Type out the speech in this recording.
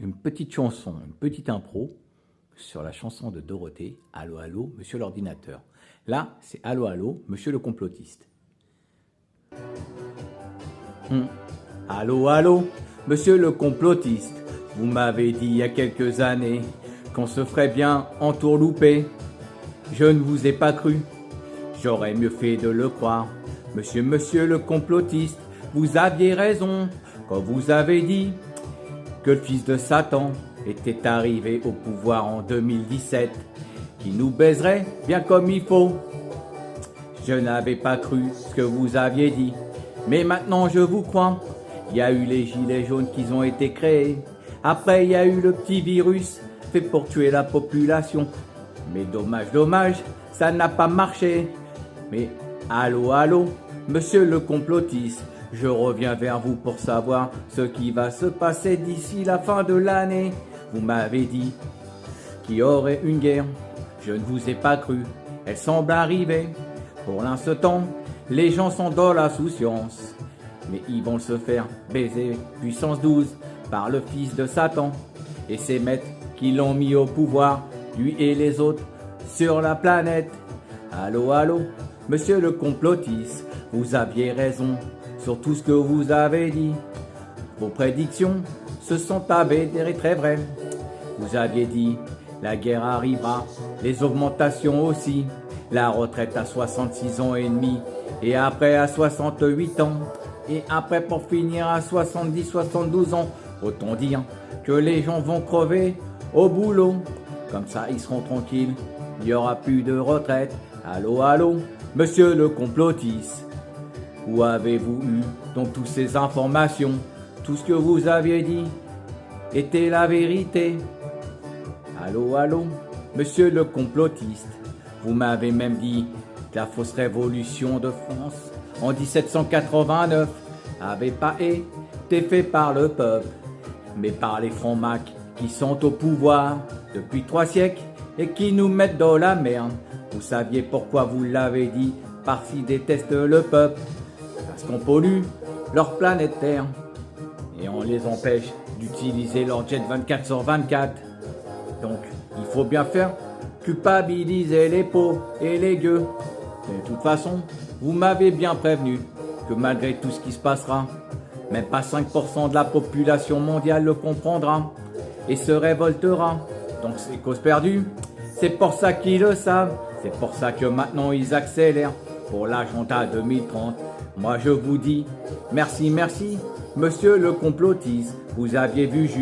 une petite chanson, une petite impro sur la chanson de Dorothée, Allô, allô, monsieur l'ordinateur. Là, c'est Allô, allô, monsieur le complotiste. Allô, allô, monsieur le complotiste. Vous m'avez dit il y a quelques années qu'on se ferait bien entourlouper. Je ne vous ai pas cru, j'aurais mieux fait de le croire. Monsieur le complotiste, vous aviez raison quand vous avez dit que le fils de Satan était arrivé au pouvoir en 2017, qu'il nous baiserait bien comme il faut. Je n'avais pas cru ce que vous aviez dit, mais maintenant je vous crois. Il y a eu les gilets jaunes qui ont été créés. Après, il y a eu le petit virus fait pour tuer la population. Mais dommage, ça n'a pas marché. Mais allô, allô, monsieur le complotiste, je reviens vers vous pour savoir ce qui va se passer d'ici la fin de l'année. Vous m'avez dit qu'il y aurait une guerre. Je ne vous ai pas cru, elle semble arriver. Pour l'instant, les gens sont dans la souciance. Mais ils vont se faire baiser puissance 12 par le fils de Satan et ses maîtres qui l'ont mis au pouvoir, lui et les autres, sur la planète. Allô, allô, monsieur le complotiste, vous aviez raison sur tout ce que vous avez dit. Vos prédictions se sont avérées très vraies. Vous aviez dit, la guerre arrivera, les augmentations aussi, la retraite à 66 ans et demi, et après à 68 ans, et après pour finir à 70-72 ans. Autant dire que les gens vont crever au boulot. Comme ça, ils seront tranquilles, il n'y aura plus de retraite. Allô, allô, monsieur le complotiste, où avez-vous eu donc toutes ces informations? Tout ce que vous aviez dit était la vérité. Allô, allô, monsieur le complotiste, vous m'avez même dit que la fausse révolution de France en 1789 n'avait pas été faite par le peuple, mais par les francs-macs qui sont au pouvoir depuis 3 siècles et qui nous mettent dans la merde. Vous saviez pourquoi vous l'avez dit? Parce qu'ils détestent le peuple, parce qu'on pollue leur planète Terre et on les empêche d'utiliser leur jet 24/24. Donc, il faut bien faire culpabiliser les pauvres et les gueux. De toute façon, vous m'avez bien prévenu que malgré tout ce qui se passera, même pas 5% de la population mondiale le comprendra et se révoltera. Donc c'est cause perdue. C'est pour ça qu'ils le savent. C'est pour ça que maintenant ils accélèrent pour l'agenda 2030. Moi je vous dis merci, monsieur le complotiste. Vous aviez vu juste.